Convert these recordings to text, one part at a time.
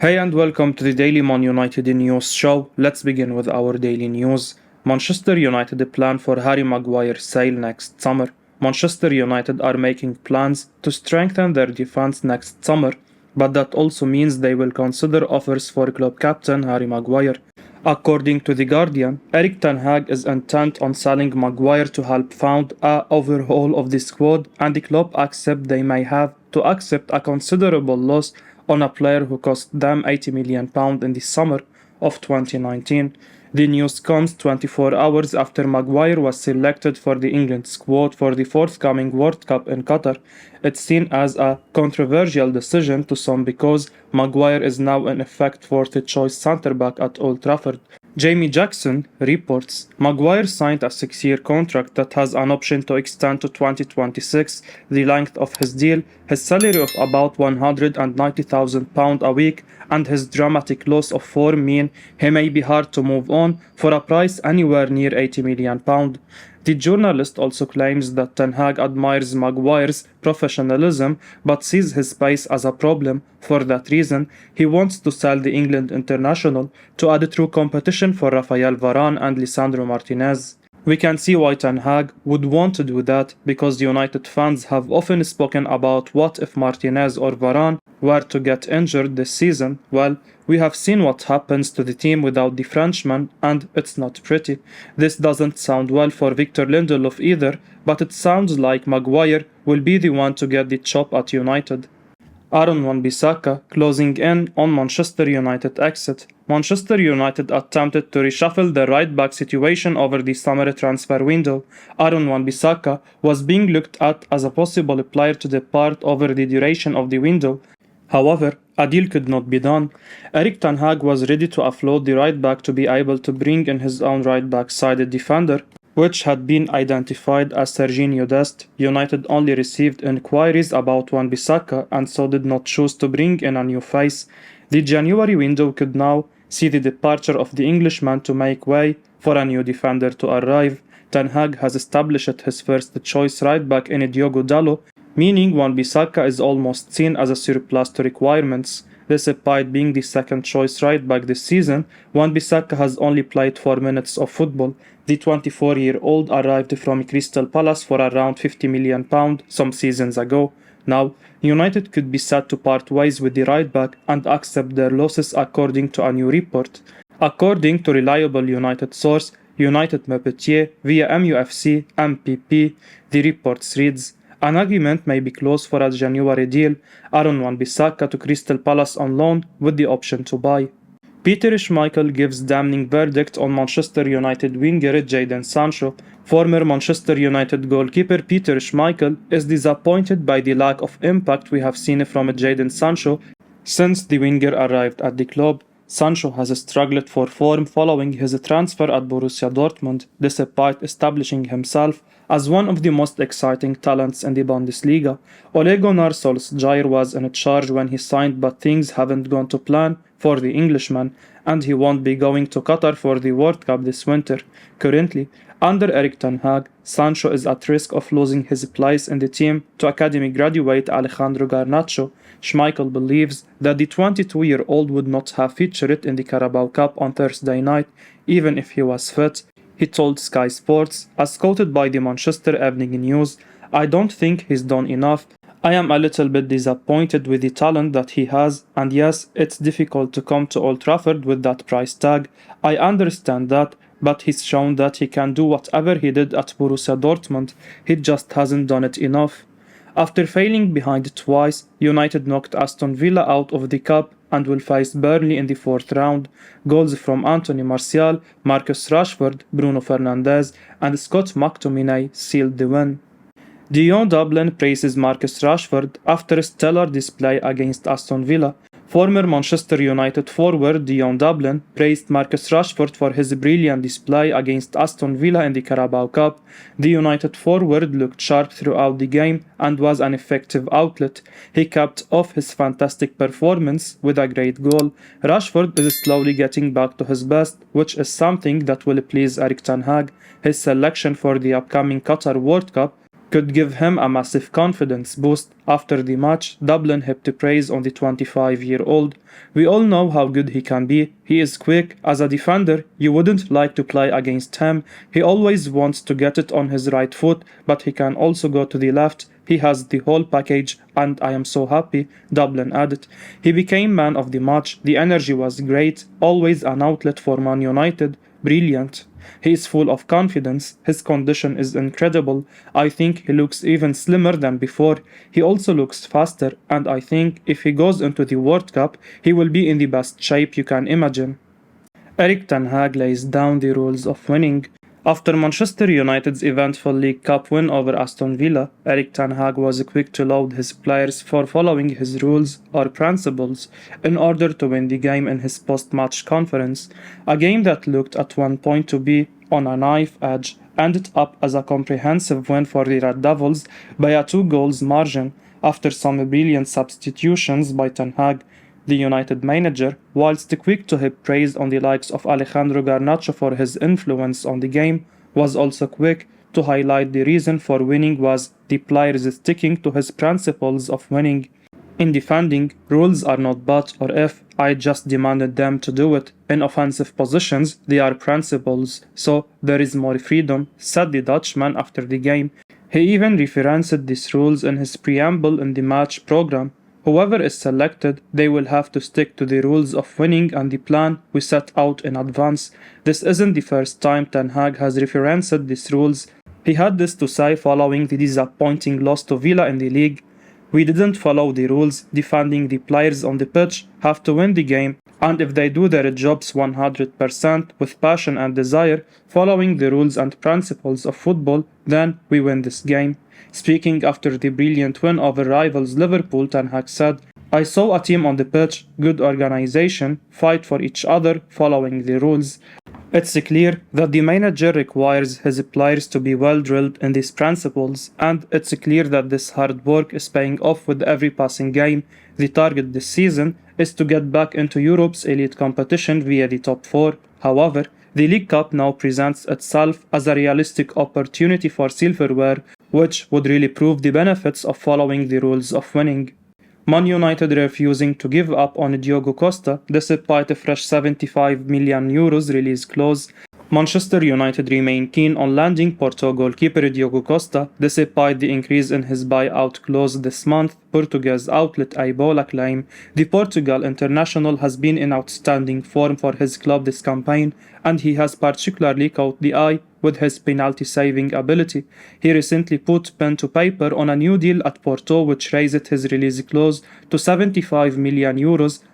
Hey and welcome to the Daily Man United News show. Let's begin with our daily news. Manchester United plan for Harry Maguire sale next summer. Manchester United are making plans to strengthen their defense next summer, but that also means they will consider offers for club captain Harry Maguire. According to The Guardian, Erik Ten Hag is intent on selling Maguire to help fund a overhaul of the squad, and the club accept they may have to accept a considerable loss on a player who cost them £80 million in the summer of 2019. The news comes 24 hours after Maguire was selected for the England squad for the forthcoming World Cup in Qatar. It's seen as a controversial decision to some because Maguire is now in effect fourth choice centre-back at Old Trafford. Jamie Jackson reports Maguire signed a 6-year contract that has an option to extend to 2026. The length of his deal, his salary of about £190,000 a week, and his dramatic loss of form mean he may be hard to move on for a price anywhere near £80 million. The journalist also claims that Ten Hag admires Maguire's professionalism but sees his pace as a problem. For that reason, he wants to sell the England international to add true competition for Rafael Varane and Lisandro Martinez. We can see why Ten Hag would want to do that, because United fans have often spoken about what if Martinez or Varane were to get injured this season. Well, we have seen what happens to the team without the Frenchman, and it's not pretty. This doesn't sound well for Victor Lindelof either, but it sounds like Maguire will be the one to get the chop at United. Wan-Bissaka closing in on Manchester United exit. Manchester United attempted to reshuffle the right-back situation over the summer transfer window. Wan-Bissaka was being looked at as a possible player to depart over the duration of the window. However, a deal could not be done. Erik Ten Hag was ready to offload the right-back to be able to bring in his own right-back-sided defender, which had been identified as Serginho Dest. United only received inquiries about Wan-Bissaka and so did not choose to bring in a new face. The January window could now see the departure of the Englishman to make way for a new defender to arrive. Ten Hag has established his first choice right-back in Diogo Dalot, meaning Wan-Bissaka is almost seen as a surplus to requirements. Despite being the second choice right-back this season, Wan-Bissaka has only played 4 minutes of football. The 24-year-old arrived from Crystal Palace for around £50 million some seasons ago. Now, United could be set to part ways with the right-back and accept their losses, according to a new report. According to reliable United source, United Mufc via Mufc MPP, the report reads, an agreement may be close for a January deal, Wan-Bissaka to Crystal Palace on loan with the option to buy. Peter Schmeichel gives damning verdict on Manchester United winger Jadon Sancho. Former Manchester United goalkeeper Peter Schmeichel is disappointed by the lack of impact we have seen from Jadon Sancho since the winger arrived at the club. Sancho has struggled for form following his transfer at Borussia Dortmund, despite establishing himself as one of the most exciting talents in the Bundesliga. Ole Gunnar Solskjaer was in charge when he signed, but things haven't gone to plan for the Englishman, and he won't be going to Qatar for the World Cup this winter. Currently, under Erik Ten Hag, Sancho is at risk of losing his place in the team to academy graduate Alejandro Garnacho. Schmeichel believes that the 22-year-old would not have featured in the Carabao Cup on Thursday night, even if he was fit. He told Sky Sports, as quoted by the Manchester Evening News, I don't think he's done enough. I am a little bit disappointed with the talent that he has, and yes, it's difficult to come to Old Trafford with that price tag. I understand that, but he's shown that he can do whatever he did at Borussia Dortmund. He just hasn't done it enough. After failing behind twice, United knocked Aston Villa out of the cup and will face Burnley in the 4th round. Goals from Anthony Martial, Marcus Rashford, Bruno Fernandes and Scott McTominay sealed the win. Dion Dublin praises Marcus Rashford after a stellar display against Aston Villa. Former Manchester United forward Dion Dublin praised Marcus Rashford for his brilliant display against Aston Villa in the Carabao Cup. The United forward looked sharp throughout the game and was an effective outlet. He capped off his fantastic performance with a great goal. Rashford is slowly getting back to his best, which is something that will please Erik Ten Hag. His selection for the upcoming Qatar World Cup could give him a massive confidence boost. After the match, Dublin heaped praise on the 25-year-old. We all know how good he can be. He is quick. As a defender, you wouldn't like to play against him. He always wants to get it on his right foot, but he can also go to the left. He has the whole package, and I am so happy, Dublin added. He became man of the match. The energy was great, always an outlet for Man United. Brilliant. He is full of confidence. His condition is incredible. I think he looks even slimmer than before. He also looks faster, and I think if he goes into the World Cup, he will be in the best shape you can imagine. Erik Ten Hag lays down the rules of winning. After Manchester United's eventful League Cup win over Aston Villa, Erik Ten Hag was quick to laud his players for following his rules or principles in order to win the game in his post-match conference. A game that looked at one point to be on a knife edge ended up as a comprehensive win for the Red Devils by a 2-goal margin after some brilliant substitutions by Ten Hag. The United manager, whilst quick to heap praise on the likes of Alejandro Garnacho for his influence on the game, was also quick to highlight the reason for winning was the players sticking to his principles of winning. In defending, rules are not but or if, I just demanded them to do it. In offensive positions, they are principles, so there is more freedom, said the Dutchman after the game. He even referenced these rules in his preamble in the match program. Whoever is selected, they will have to stick to the rules of winning and the plan we set out in advance. This isn't the first time Ten Hag has referenced these rules. He had this to say following the disappointing loss to Villa in the league. We didn't follow the rules. Defending the players on the pitch have to win the game, and if they do their jobs 100% with passion and desire, following the rules and principles of football, then we win this game. Speaking after the brilliant win over rivals Liverpool, Ten Hag said, I saw a team on the pitch, good organization, fight for each other, following the rules. It's clear that the manager requires his players to be well drilled in these principles, and it's clear that this hard work is paying off with every passing game. The target this season is to get back into Europe's elite competition via the top 4. However, the League Cup now presents itself as a realistic opportunity for silverware, which would really prove the benefits of following the rules of winning. Man United refusing to give up on Diogo Costa despite a fresh €75 million release clause. Manchester United remain keen on landing Porto goalkeeper Diogo Costa despite the increase in his buyout clause this month, Portuguese outlet Ibola claim. The Portugal international has been in outstanding form for his club this campaign, and he has particularly caught the eye with his penalty-saving ability. He recently put pen to paper on a new deal at Porto which raised his release clause to €75 million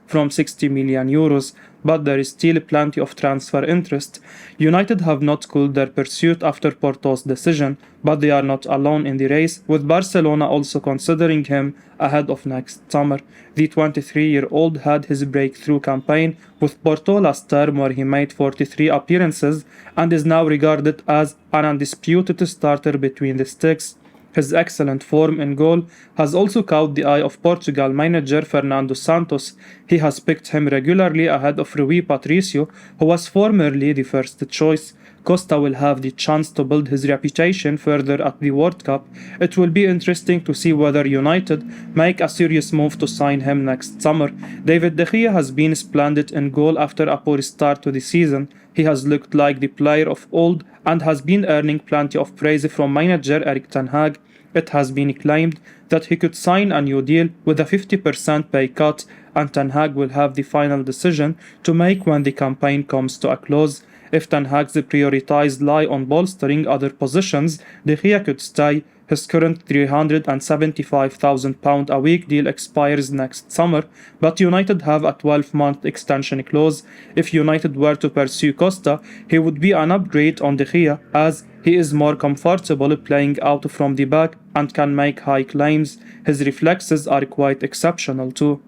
from €60 million, but there is still plenty of transfer interest. United have not cooled their pursuit after Porto's decision, but they are not alone in the race, with Barcelona also considering him ahead of next summer. The 23-year-old had his breakthrough campaign with Porto last term where he made 43 appearances and is now regarded as an undisputed starter between the sticks. His excellent form in goal has also caught the eye of Portugal manager Fernando Santos. He has picked him regularly ahead of Rui Patricio, who was formerly the first choice. Costa will have the chance to build his reputation further at the World Cup. It will be interesting to see whether United make a serious move to sign him next summer. David De Gea has been splendid in goal after a poor start to the season. He has looked like the player of old and has been earning plenty of praise from manager Erik Ten Hag. It has been claimed that he could sign a new deal with a 50% pay cut, and Ten Hag will have the final decision to make when the campaign comes to a close. If Ten Hag's priorities lie on bolstering other positions, De Gea could stay. His current £375,000 a week deal expires next summer, but United have a 12-month extension clause. If United were to pursue Costa, he would be an upgrade on De Gea, as he is more comfortable playing out from the back and can make high claims. His reflexes are quite exceptional too.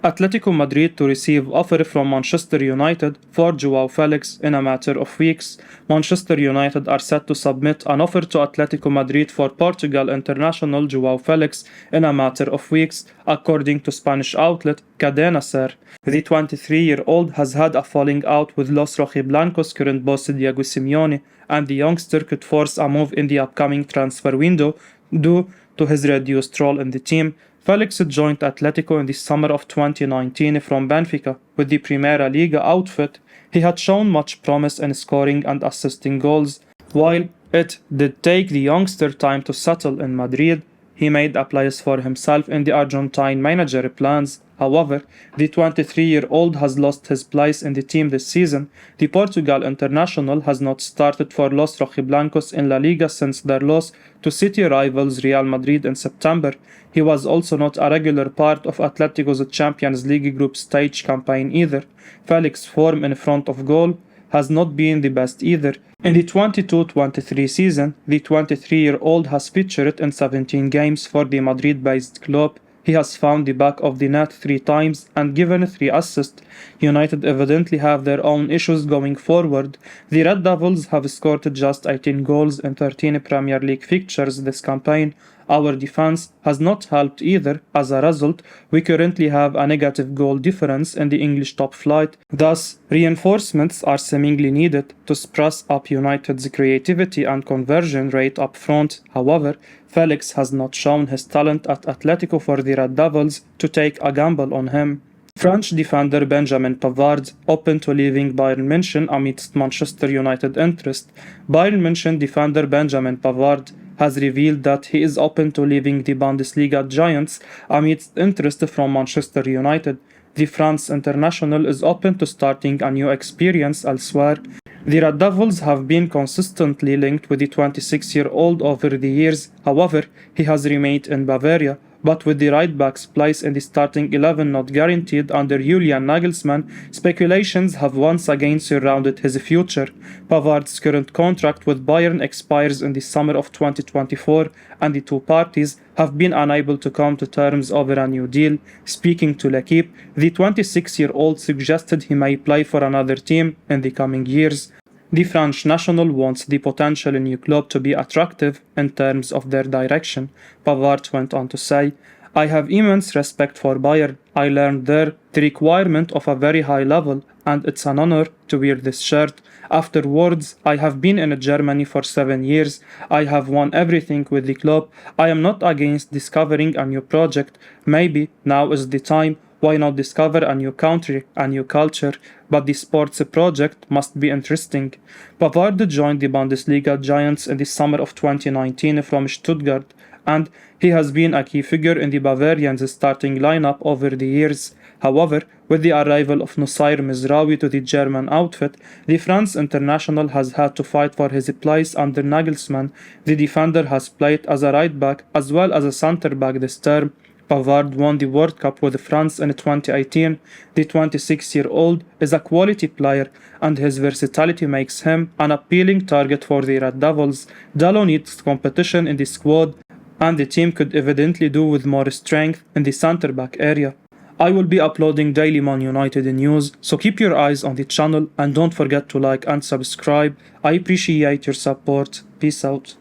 Atletico Madrid to receive offer from Manchester United for Joao Felix in a matter of weeks. Manchester United are set to submit an offer to Atletico Madrid for Portugal international Joao Felix in a matter of weeks, according to Spanish outlet Cadena Ser. The 23-year-old has had a falling out with Los Rojiblancos current boss Diego Simeone, and the youngster could force a move in the upcoming transfer window due to his reduced role in the team. Felix joined Atletico in the summer of 2019 from Benfica with the Primeira Liga outfit. He had shown much promise in scoring and assisting goals. While it did take the youngster time to settle in Madrid, he made a place for himself in the Argentine manager plans. However, the 23-year-old has lost his place in the team this season. The Portugal international has not started for Los Rojiblancos in La Liga since their loss to city rivals Real Madrid in September. He was also not a regular part of Atletico's Champions League group stage campaign either. Felix's form in front of goal has not been the best either. In the 22-23 season, the 23-year-old has featured in 17 games for the Madrid-based club. He has found the back of the net 3 times and given 3 assists. United evidently have their own issues going forward. The Red Devils have scored just 18 goals in 13 Premier League fixtures this campaign. Our defense has not helped either. As a result, we currently have a negative goal difference in the English top flight. Thus, reinforcements are seemingly needed to spruce up United's creativity and conversion rate up front. However, Felix has not shown his talent at Atletico for the Red Devils to take a gamble on him. French defender Benjamin Pavard open to leaving Bayern Munich amidst Manchester United interest. Bayern Munich defender Benjamin Pavard has revealed that he is open to leaving the Bundesliga giants amidst interest from Manchester United. The France international is open to starting a new experience elsewhere. The Red Devils have been consistently linked with the 26-year-old over the years. However, he has remained in Bavaria, but with the right-back's place in the starting 11 not guaranteed under Julian Nagelsmann, speculations have once again surrounded his future. Pavard's current contract with Bayern expires in the summer of 2024, and the two parties have been unable to come to terms over a new deal. Speaking to L'Equipe, the 26-year-old suggested he may play for another team in the coming years. The French national wants the potential new club to be attractive in terms of their direction. Pavard went on to say, "I have immense respect for Bayern. I learned there the requirement of a very high level, and it's an honor to wear this shirt. Afterwards, I have been in Germany for 7 years. I have won everything with the club. I am not against discovering a new project. Maybe now is the time. Why not discover a new country, a new culture? But the sports project must be interesting." Pavard joined the Bundesliga giants in the summer of 2019 from Stuttgart, and he has been a key figure in the Bavarians' starting lineup over the years. However, with the arrival of Nusayr Mizraoui to the German outfit, the France international has had to fight for his place under Nagelsmann. The defender has played as a right-back as well as a centre-back this term. Pavard won the World Cup with France in 2018. The 26-year-old is a quality player, and his versatility makes him an appealing target for the Red Devils. Dalot needs competition in the squad, and the team could evidently do with more strength in the centre-back area. I will be uploading daily Man United news, so keep your eyes on the channel and don't forget to like and subscribe. I appreciate your support. Peace out.